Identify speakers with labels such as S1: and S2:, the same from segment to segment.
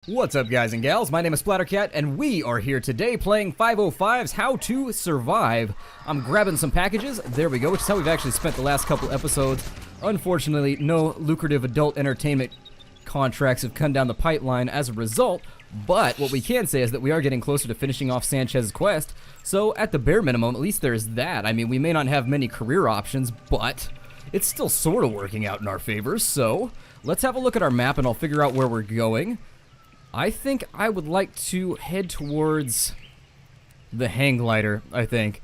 S1: What's up, guys and gals? My name is Splattercat, and we are here today playing 505's How to Survive. I'm grabbing some packages. There we go, which is how we've actually spent the last couple episodes. Unfortunately, no lucrative adult entertainment contracts have come down the pipeline as a result, but what we can say is that we are getting closer to finishing off Sanchez's quest, so at the bare minimum, at least there's that. I mean, we may not have many career options, but it's still sort of working out in our favor, so let's have a look at our map and I'll figure out where we're going. I think I would like to head towards the hang glider, I think.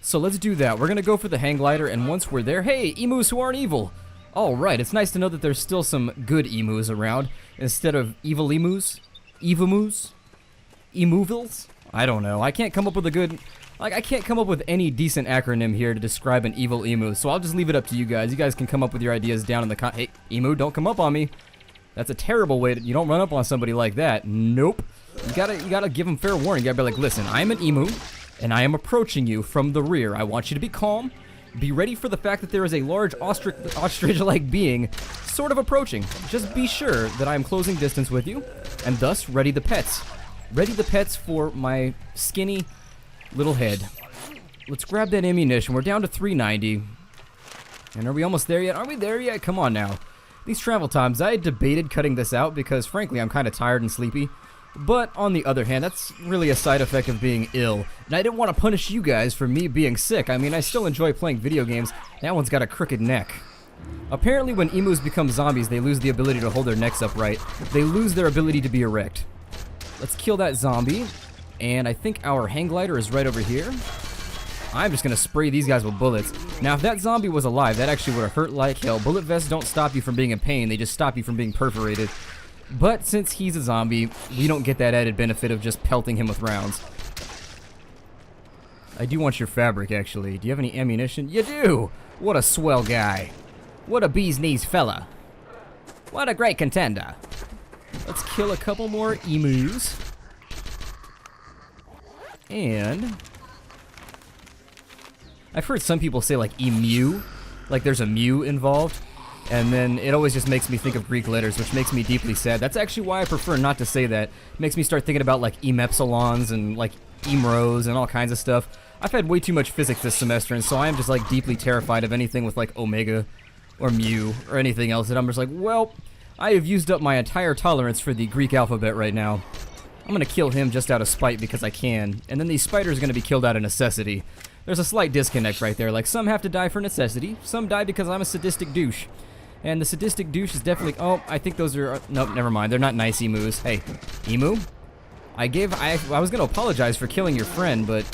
S1: So let's do that. We're going to go for the hang glider, and once we're there, hey, emus who aren't evil. Alright, it's nice to know that there's still some good emus around, instead of evil emus, evamus, emuvils. I don't know. I can't come up with a good, I can't come up with any decent acronym here to describe an evil emu, so I'll just leave it up to you guys. You guys can come up with your ideas down in the hey, emu, don't come up on me. That's a terrible way to, you don't run up on somebody like that. Nope. You gotta give them fair warning. You gotta be like, listen, I'm an emu, and I am approaching you from the rear. I want you to be calm. Be ready for the fact that there is a large ostrich-like being sort of approaching. Just be sure that I am closing distance with you, and thus ready the pets. Ready the pets for my skinny little head. Let's grab that ammunition. We're down to 390. And are we almost there yet? Are we there yet? Come on now. These travel times, I had debated cutting this out because, frankly, I'm kind of tired and sleepy. But, on the other hand, that's really a side effect of being ill. And I didn't want to punish you guys for me being sick. I mean, I still enjoy playing video games. That one's got a crooked neck. Apparently, when emus become zombies, they lose the ability to hold their necks upright. They lose their ability to be erect. Let's kill that zombie. And I think our hang glider is right over here. I'm just gonna spray these guys with bullets. Now, if that zombie was alive, that actually would have hurt like hell. Bullet vests don't stop you from being in pain, they just stop you from being perforated. But since he's a zombie, we don't get that added benefit of just pelting him with rounds. I do want your fabric, actually. Do you have any ammunition? You do! What a swell guy. What a bee's knees fella. What a great contender. Let's kill a couple more emus. And I've heard some people say like emu, like there's a mu involved, and then it always just makes me think of Greek letters, which makes me deeply sad. That's actually why I prefer not to say that. It makes me start thinking about like emepsilons and like emros and all kinds of stuff. I've had way too much physics this semester, and so I am just like deeply terrified of anything with like omega or mu or anything else, and I'm just like, well, I have used up my entire tolerance for the Greek alphabet right now. I'm gonna kill him just out of spite because I can, and then these spiders are gonna be killed out of necessity. There's a slight disconnect right there. Like, some have to die for necessity, some die because I'm a sadistic douche. And the sadistic douche is definitely, oh, I think those are, nope, never mind. They're not nice emus. Hey, emu? I was gonna apologize for killing your friend, but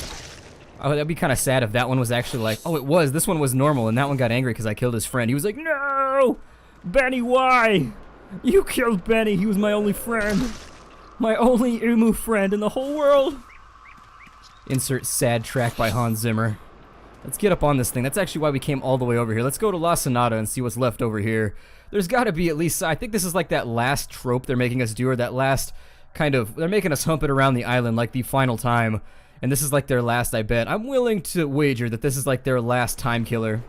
S1: that'd be kind of sad if that one was actually like, oh, it was, this one was normal, and that one got angry because I killed his friend. He was like, no! Benny, why? You killed Benny, he was my only friend. My only emu friend in the whole world. Insert sad track by Hans Zimmer. Let's get up on this thing. That's actually why we came all the way over here. Let's go to La Sonata and see what's left over here. There's got to be at least, I think this is like that last trope they're making us do, or that last kind of, they're making us hump it around the island like the final time. And this is like their last, I bet. I'm willing to wager that this is like their last time killer.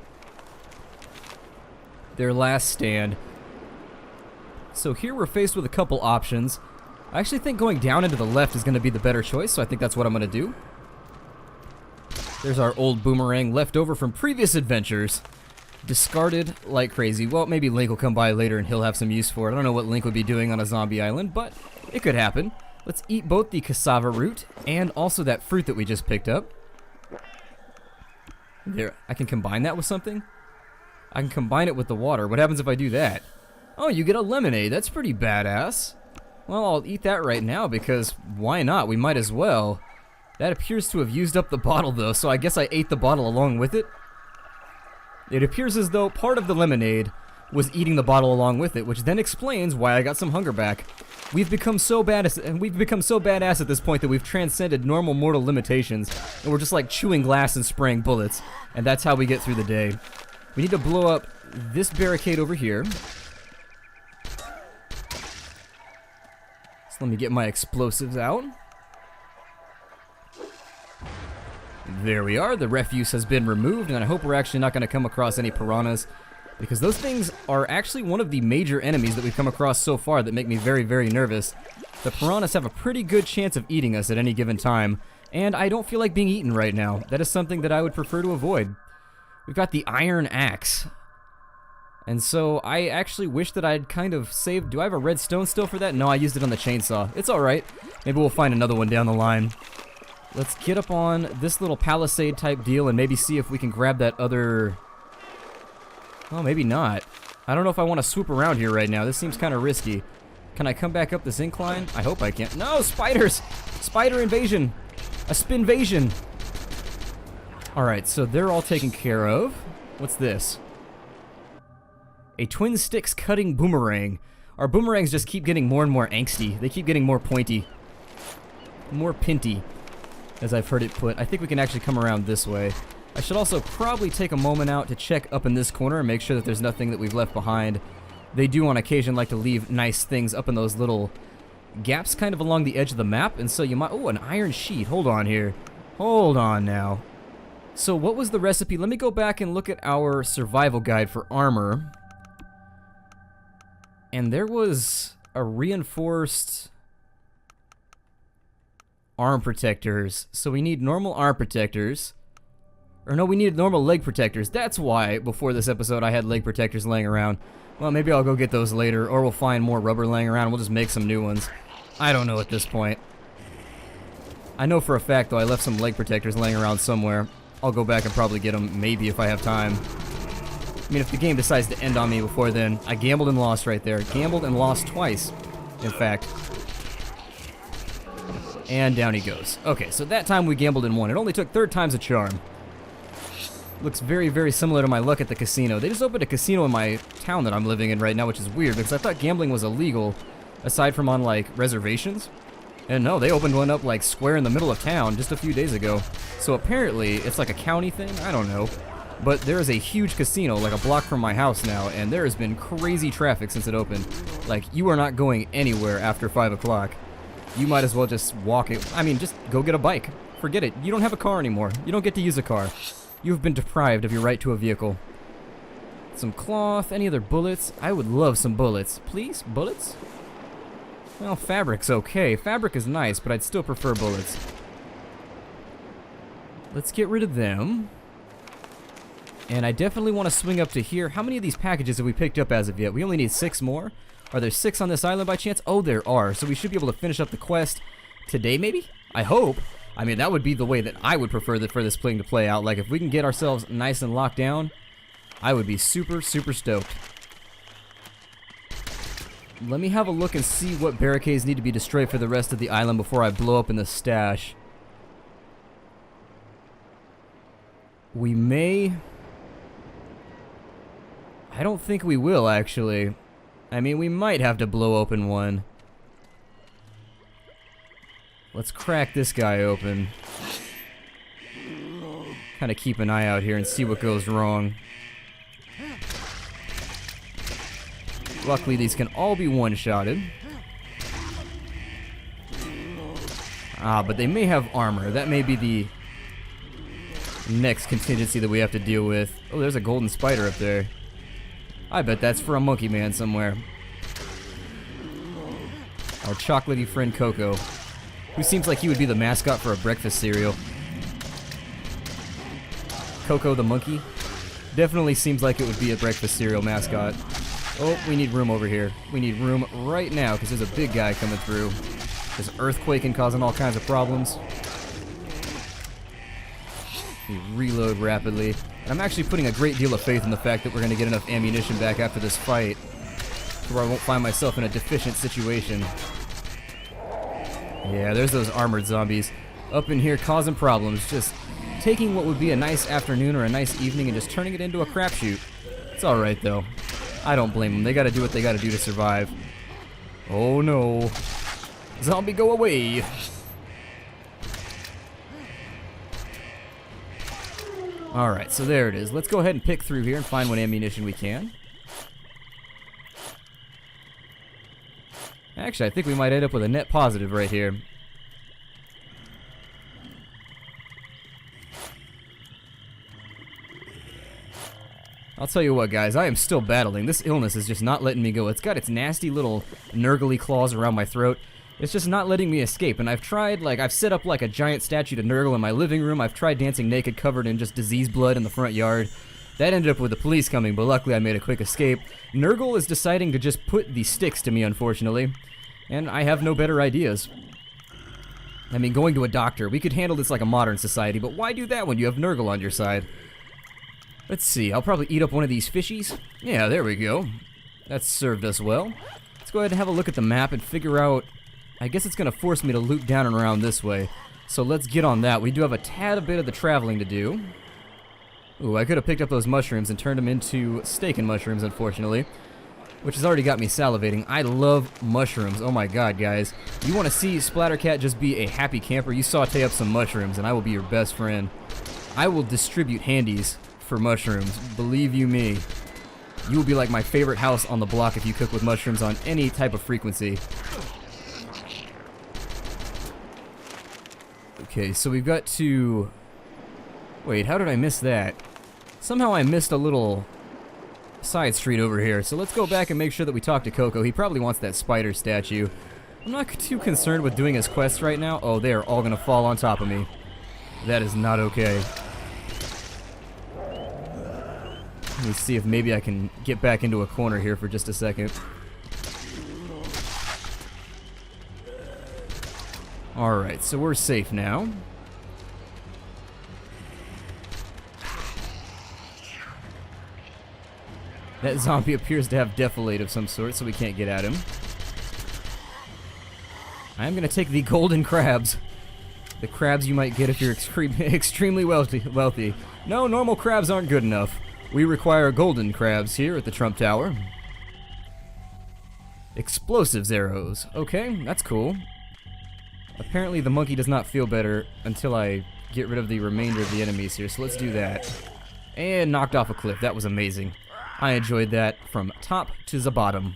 S1: Their last stand. So here we're faced with a couple options. I actually think going down into the left is going to be the better choice, so I think that's what I'm going to do. There's our old boomerang left over from previous adventures. Discarded like crazy. Well, maybe Link will come by later and he'll have some use for it. I don't know what Link would be doing on a zombie island, but it could happen. Let's eat both the cassava root and also that fruit that we just picked up. There, I can combine that with something? I can combine it with the water. What happens if I do that? Oh, you get a lemonade. That's pretty badass. Well, I'll eat that right now because why not? We might as well. That appears to have used up the bottle though, so I guess I ate the bottle along with it. It appears as though part of the lemonade was eating the bottle along with it, which then explains why I got some hunger back. We've become so badass at this point that we've transcended normal mortal limitations, and we're just like chewing glass and spraying bullets, and that's how we get through the day. We need to blow up this barricade over here. So let me get my explosives out. There we are. The refuse has been removed, and I hope we're actually not going to come across any piranhas. Because those things are actually one of the major enemies that we've come across so far that make me very, very nervous. The piranhas have a pretty good chance of eating us at any given time, and I don't feel like being eaten right now. That is something that I would prefer to avoid. We've got the iron axe. And so I actually wish that I'd kind of saved... Do I have a red stone still for that? No, I used it on the chainsaw. It's alright. Maybe we'll find another one down the line. Let's get up on this little palisade type deal and maybe see if we can grab that other... Oh, maybe not. I don't know if I want to swoop around here right now. This seems kind of risky. Can I come back up this incline? I hope I can. No, spiders! Spider invasion! A spinvasion! Alright, so they're all taken care of. What's this? A twin sticks cutting boomerang. Our boomerangs just keep getting more and more angsty. They keep getting more pointy. More pinty, as I've heard it put. I think we can actually come around this way. I should also probably take a moment out to check up in this corner and make sure that there's nothing that we've left behind. They do on occasion like to leave nice things up in those little gaps kind of along the edge of the map, and so you might... Oh, an iron sheet. Hold on here. Hold on now. So what was the recipe? Let me go back and look at our survival guide for armor. And there was a reinforced arm protectors. So we need normal arm protectors. Or no, we needed normal leg protectors. That's why before this episode I had leg protectors laying around. Well, maybe I'll go get those later, or we'll find more rubber laying around and we'll just make some new ones. I don't know at this point. I know for a fact, though, I left some leg protectors laying around somewhere. I'll go back and probably get them, maybe, if I have time. I mean, if the game decides to end on me before then, I gambled and lost right there. Gambled and lost twice, in fact. And down he goes. Okay, so that time we gambled and won. It only took third time's a charm. Looks very, very similar to my luck at the casino. They just opened a casino in my town that I'm living in right now, which is weird, because I thought gambling was illegal, aside from on, like, reservations. And no, they opened one up, like, square in the middle of town just a few days ago. So apparently, it's like a county thing? I don't know. But there is a huge casino, like a block from my house now, and there has been crazy traffic since it opened. Like, you are not going anywhere after 5 o'clock. You might as well just walk it. I mean, just go get a bike. Forget it. You don't have a car anymore. You don't get to use a car. You have been deprived of your right to a vehicle. Some cloth, any other bullets? I would love some bullets. Please? Bullets? Well, fabric's okay. Fabric is nice, but I'd still prefer bullets. Let's get rid of them. And I definitely want to swing up to here. How many of these packages have we picked up as of yet? We only need 6 more. Are there 6 on this island by chance? Oh, there are. So we should be able to finish up the quest today, maybe? I hope. I mean, that would be the way that I would prefer for this thing to play out. Like, if we can get ourselves nice and locked down, I would be super, super stoked. Let me have a look and see what barricades need to be destroyed for the rest of the island before I blow up in the stash. We may... I don't think we will, actually. I mean, we might have to blow open one. Let's crack this guy open. Kind of keep an eye out here and see what goes wrong. Luckily, these can all be one-shotted. Ah, but they may have armor. That may be the next contingency that we have to deal with. Oh, there's a golden spider up there. I bet that's for a monkey man somewhere. Our chocolatey friend Coco, who seems like he would be the mascot for a breakfast cereal. Coco the monkey definitely seems like it would be a breakfast cereal mascot. Oh, we need room over here. We need room right now because there's a big guy coming through. There's earthquaking causing all kinds of problems. We reload rapidly. And I'm actually putting a great deal of faith in the fact that we're going to get enough ammunition back after this fight, where I won't find myself in a deficient situation. Yeah, there's those armored zombies up in here causing problems, just taking what would be a nice afternoon or a nice evening and just turning it into a crapshoot. It's alright though. I don't blame them. They gotta do what they gotta do to survive. Oh no. Zombie, go away! Alright, so there it is. Let's go ahead and pick through here and find what ammunition we can. Actually, I think we might end up with a net positive right here. I'll tell you what, guys, I am still battling. This illness is just not letting me go. It's got its nasty little nurgly claws around my throat. It's just not letting me escape, and I've tried, like, I've set up like a giant statue to Nurgle in my living room. I've tried dancing naked covered in just disease blood in the front yard. That ended up with the police coming, but luckily I made a quick escape. Nurgle is deciding to just put the sticks to me, unfortunately, and I have no better ideas. I mean, going to a doctor, we could handle this like a modern society, but why do that when you have Nurgle on your side? Let's see, I'll probably eat up one of these fishies. Yeah, there we go. That's served us well. Let's go ahead and have a look at the map and figure out... I guess it's going to force me to loop down and around this way. So let's get on that. We do have a tad a bit of the traveling to do. Ooh, I could have picked up those mushrooms and turned them into steak and mushrooms, unfortunately. Which has already got me salivating. I love mushrooms. Oh my god, guys. You want to see Splattercat just be a happy camper? You saute up some mushrooms and I will be your best friend. I will distribute handies for mushrooms. Believe you me. You will be like my favorite house on the block if you cook with mushrooms on any type of frequency. Okay, so we've got to... Wait, how did I miss that? Somehow I missed a little side street over here. So let's go back and make sure that we talk to Coco. He probably wants that spider statue. I'm not too concerned with doing his quests right now. Oh, they are all gonna fall on top of me. That is not okay. Let me see if maybe I can get back into a corner here for just a second. Alright, so we're safe now. That zombie appears to have defilade of some sort, so we can't get at him. I am going to take the golden crabs. The crabs you might get if you're extremely wealthy. No, normal crabs aren't good enough. We require golden crabs here at the Trump Tower. Explosives arrows. Okay, that's cool. Apparently the monkey does not feel better until I get rid of the remainder of the enemies here, so let's do that. And knocked off a cliff. That was amazing. I enjoyed that from top to the bottom.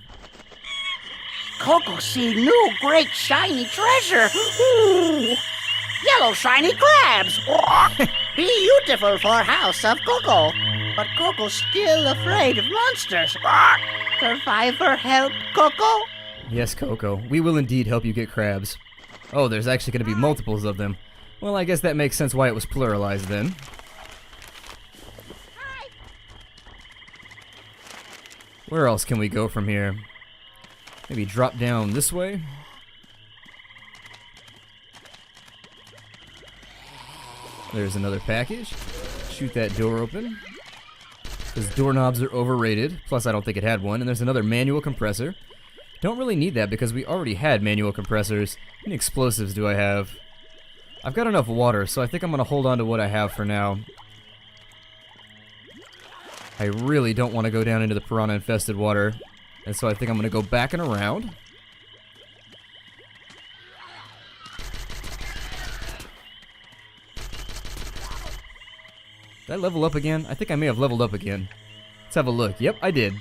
S2: Coco see new great shiny treasure. Ooh, yellow shiny crabs. Beautiful for House of Coco. But Coco's still afraid of monsters. Survivor help Coco?
S1: Yes, Coco. We will indeed help you get crabs. Oh, there's actually going to be multiples of them. Well, I guess that makes sense why it was pluralized then. Where else can we go from here? Maybe drop down this way? There's another package. Shoot that door open. Because doorknobs are overrated. Plus, I don't think it had one. And there's another manual compressor. Don't really need that because we already had manual compressors. How many explosives do I have? I've got enough water, so I think I'm going to hold on to what I have for now. I really don't want to go down into the piranha-infested water, and so I think I'm going to go back and around. Did I level up again? I think I may have leveled up again. Let's have a look. Yep, I did.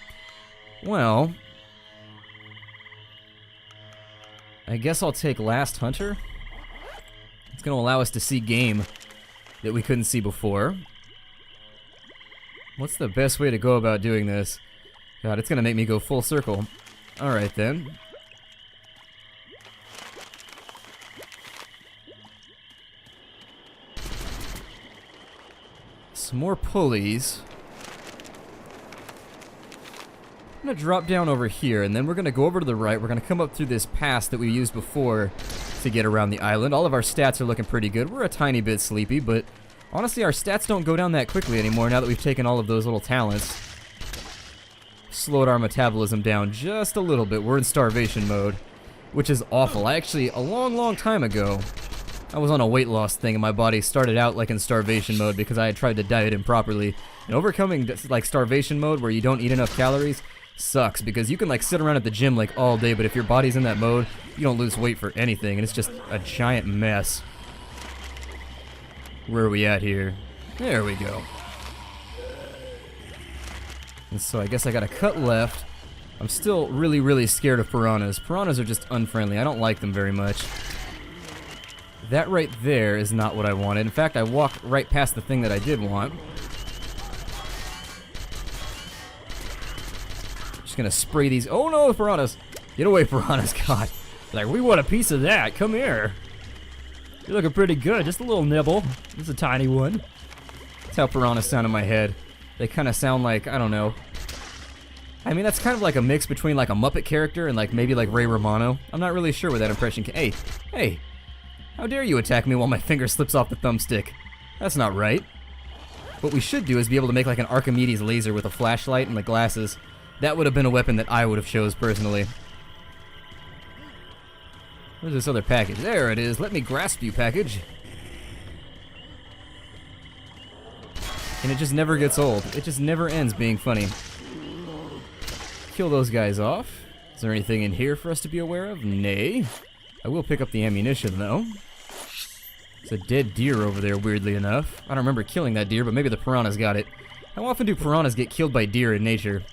S1: Well... I guess I'll take Last Hunter. It's going to allow us to see game that we couldn't see before. What's the best way to go about doing this? God, it's going to make me go full circle. Alright then. Some more pulleys. I'm going to drop down over here, and then we're going to go over to the right. We're going to come up through this pass that we used before to get around the island. All of our stats are looking pretty good. We're a tiny bit sleepy, but honestly, our stats don't go down that quickly anymore now that we've taken all of those little talents. Slowed our metabolism down just a little bit. We're in starvation mode, which is awful. I actually, a long time ago, I was on a weight loss thing, and my body started out like in starvation mode because I had tried to diet improperly. And overcoming like starvation mode where you don't eat enough calories sucks because you can like sit around at the gym like all day, but if your body's in that mode, you don't lose weight for anything, and it's just a giant mess. Where are we at here? There we go. And so I guess I gotta cut left. I'm still really scared of piranhas. Piranhas are just unfriendly. I don't like them very much. That right there is not what I wanted. In fact, I walked right past the thing that I did want. Just gonna spray these. Oh no, piranhas! Get away, piranhas! God, like we want a piece of that. Come here. You're looking pretty good. Just a little nibble. Just a tiny one. That's how piranhas sound in my head. They kind of sound like, I don't know. I mean, that's kind of like a mix between like a Muppet character and like maybe like Ray Romano. I'm not really sure where that impression came. Hey, hey! How dare you attack me while my finger slips off the thumbstick? That's not right. What we should do is be able to make like an Archimedes laser with a flashlight and the glasses. That would have been a weapon that I would have chose personally. Where's this other package? There it is. Let me grasp you, package. And it just never gets old. It just never ends being funny. Kill those guys off. Is there anything in here for us to be aware of? Nay. I will pick up the ammunition, though. There's a dead deer over there, weirdly enough. I don't remember killing that deer, but maybe the piranhas got it. How often do piranhas get killed by deer in nature?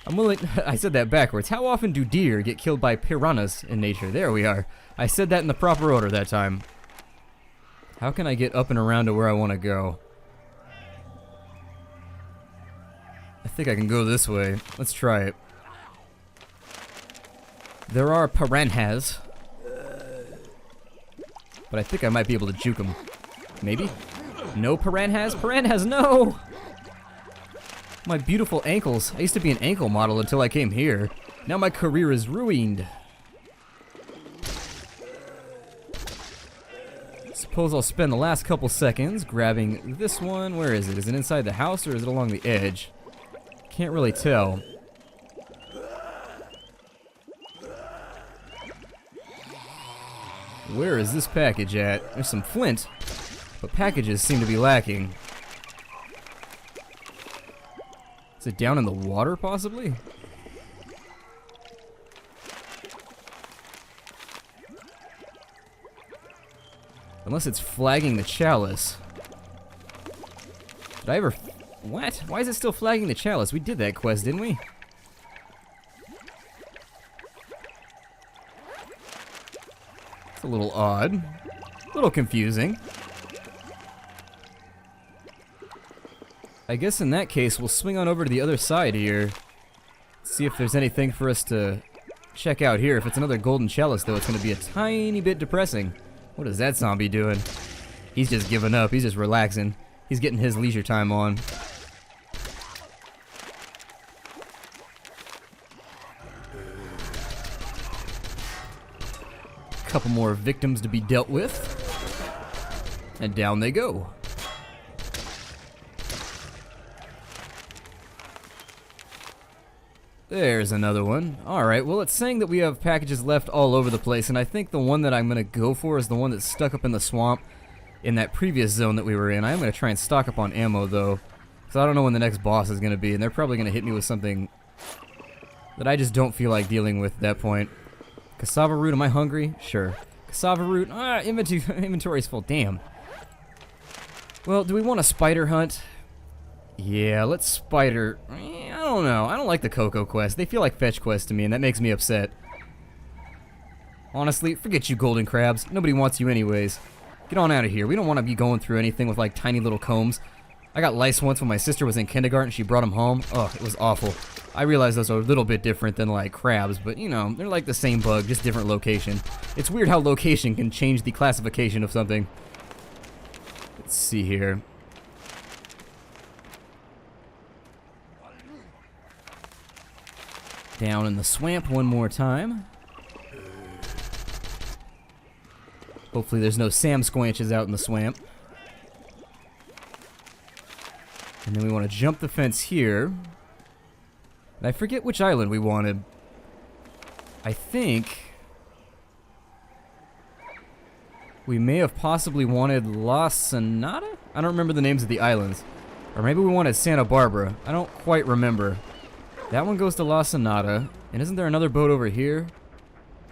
S1: I'm willing... I said that backwards. How often do deer get killed by piranhas in nature? There we are. I said that in the proper order that time. How can I get up and around to where I want to go? I think I can go this way. Let's try it. There are piranhas. But I think I might be able to juke them. Maybe? No piranhas? Piranhas, no! My beautiful ankles. I used to be an ankle model until I came here. Now my career is ruined. Suppose I'll spend the last couple seconds grabbing this one. Where is it? Is it inside the house or is it along the edge? Can't really tell. Where is this package at? There's some flint, but packages seem to be lacking. Is it down in the water, possibly? Unless it's flagging the chalice. Did I ever... What? Why is it still flagging the chalice? We did that quest, didn't we? It's a little odd. A little confusing. I guess in that case, we'll swing on over to the other side here. See if there's anything for us to check out here. If it's another golden chalice, though, it's going to be a tiny bit depressing. What is that zombie doing? He's just giving up. He's just relaxing. He's getting his leisure time on. Couple more victims to be dealt with. And down they go. There's another one. Alright, well it's saying that we have packages left all over the place, and I think the one that I'm going to go for is the one that's stuck up in the swamp in that previous zone that we were in. I'm going to try and stock up on ammo though, because I don't know when the next boss is going to be, and they're probably going to hit me with something that I just don't feel like dealing with at that point. Cassava root, am I hungry? Sure. Cassava root, inventory's full, damn. Well, do we want a spider hunt? Yeah, let's spider. I don't know. I don't like the Cocoa quest. They feel like fetch quests to me, and that makes me upset. Honestly, forget you golden crabs. Nobody wants you anyways. Get on out of here. We don't want to be going through anything with like tiny little combs. I got lice once when my sister was in kindergarten. She brought them home. Oh, it was awful. I realize those are a little bit different than like crabs, but you know, they're like the same bug, just different location. It's weird how location can change the classification of something. Let's see here. Down in the swamp one more time. Hopefully there's no Sam Squanches out in the swamp. And then we want to jump the fence here. And I forget which island we wanted. I think we may have possibly wanted La Sonata? I don't remember the names of the islands. Or maybe we wanted Santa Barbara. I don't quite remember. That one goes to La Sonata. And isn't there another boat over here?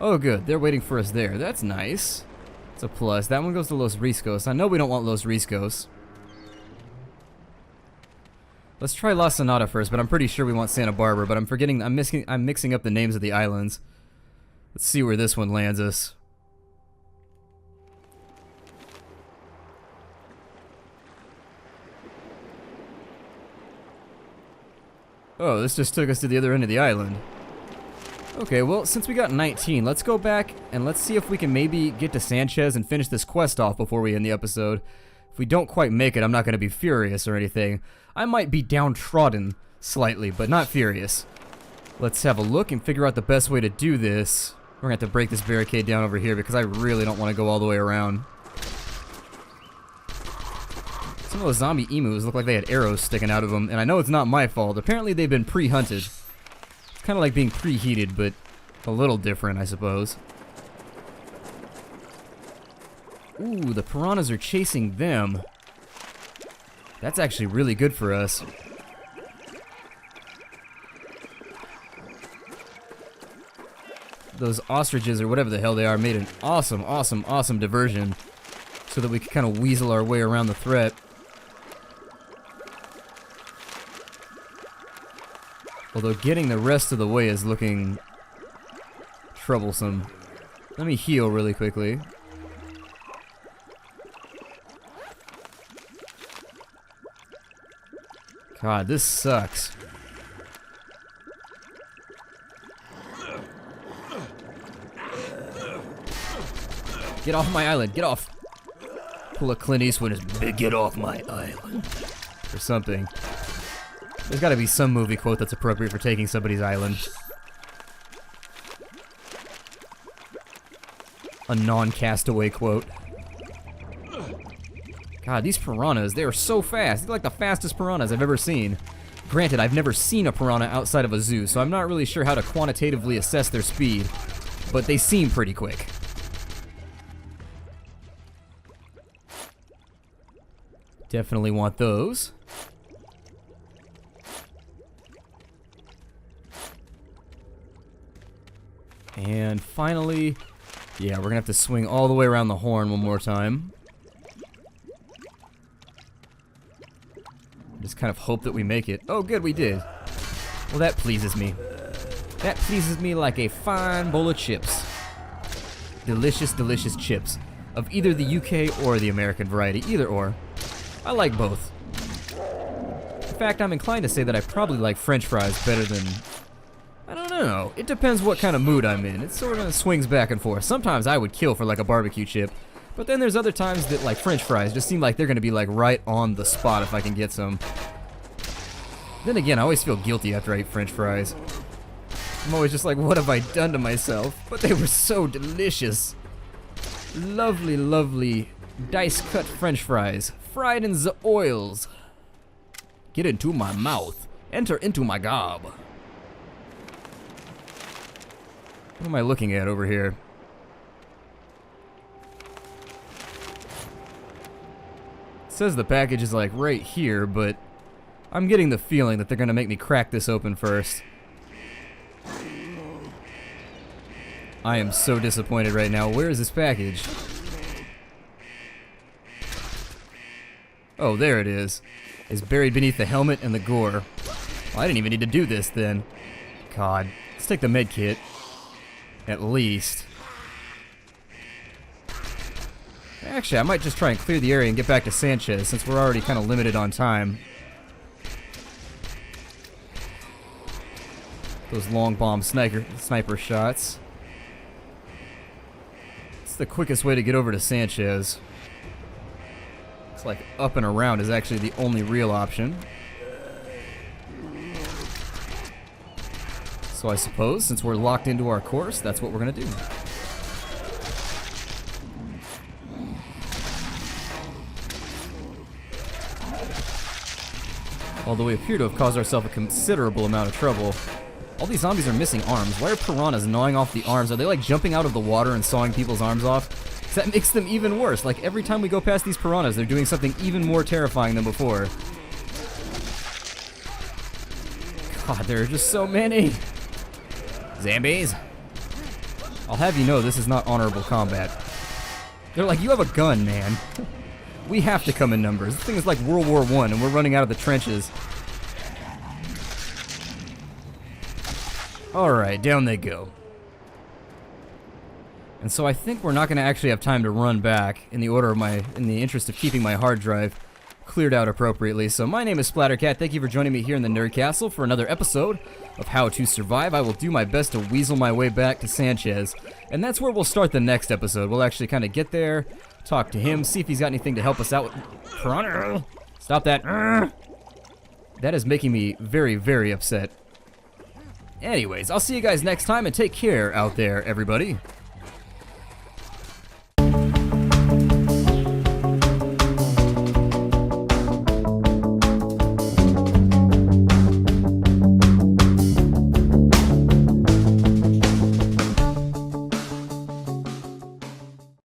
S1: Oh good, they're waiting for us there. That's nice. It's a plus. That one goes to Los Riscos. I know we don't want Los Riscos. Let's try La Sonata first, but I'm pretty sure we want Santa Barbara, but I'm mixing up the names of the islands. Let's see where this one lands us. Oh, this just took us to the other end of the island. Okay, well, since we got 19, let's go back and let's see if we can maybe get to Sanchez and finish this quest off before we end the episode. If we don't quite make it, I'm not going to be furious or anything. I might be downtrodden slightly, but not furious. Let's have a look and figure out the best way to do this. We're going to have to break this barricade down over here because I really don't want to go all the way around. Some of those zombie emus look like they had arrows sticking out of them, and I know it's not my fault. Apparently they've been pre-hunted. It's kind of like being preheated, but a little different, I suppose. Ooh, the piranhas are chasing them. That's actually really good for us. Those ostriches, or whatever the hell they are, made an awesome, awesome, awesome diversion so that we could kind of weasel our way around the threat. Although getting the rest of the way is looking troublesome. Let me heal really quickly. God, this sucks. Get off my island, get off. Pull a Clint Eastwood and big get off my island. Or something. There's gotta be some movie quote that's appropriate for taking somebody's island. A non-castaway quote. God, these piranhas, they are so fast. They're like the fastest piranhas I've ever seen. Granted, I've never seen a piranha outside of a zoo, so I'm not really sure how to quantitatively assess their speed, but they seem pretty quick. Definitely want those. And finally, yeah, we're gonna have to swing all the way around the horn one more time. Just kind of hope that we make it. Oh, good, we did. Well, that pleases me. That pleases me like a fine bowl of chips. Delicious, delicious chips. Of either the UK or the American variety, either or. I like both. In fact, I'm inclined to say that I probably like French fries better than... I don't know. It depends what kind of mood I'm in. It sort of swings back and forth. Sometimes I would kill for like a barbecue chip. But then there's other times that like French fries just seem like they're going to be like right on the spot if I can get some. Then again, I always feel guilty after I eat French fries. I'm always just like, what have I done to myself? But they were so delicious. Lovely, lovely dice-cut French fries. Fried in the oils. Get into my mouth. Enter into my gob. What am I looking at over here? It says the package is like right here, but I'm getting the feeling that they're gonna make me crack this open first. I am so disappointed right now. Where is this package? Oh, there it is. It's buried beneath the helmet and the gore. Well, I didn't even need to do this then. God. Let's take the med kit. At least. Actually, I might just try and clear the area and get back to Sanchez since we're already kind of limited on time. Those long bomb sniper shots. It's the quickest way to get over to Sanchez. It's like up and around is actually the only real option. So I suppose, since we're locked into our course, that's what we're gonna do. Although we appear to have caused ourselves a considerable amount of trouble. All these zombies are missing arms. Why are piranhas gnawing off the arms? Are they like jumping out of the water and sawing people's arms off? 'Cause that makes them even worse. Like every time we go past these piranhas, they're doing something even more terrifying than before. God, there are just so many. Zombies. I'll have you know this is not honorable combat. They're like, you have a gun, man. We have to come in numbers. This thing is like World War I and we're running out of the trenches. Alright, down they go. And so I think we're not going to actually have time to run back in the interest of keeping my hard drive. cleared out appropriately. So my name is Splattercat. Thank you for joining me here in the Nerd Castle for another episode of How to Survive. I will do my best to weasel my way back to Sanchez, and that's where we'll start the next episode. We'll actually kind of get there, talk to him, see if he's got anything to help us out with. Piranha! Stop that. That is making me very, very upset. Anyways, I'll see you guys next time, and take care out there, everybody.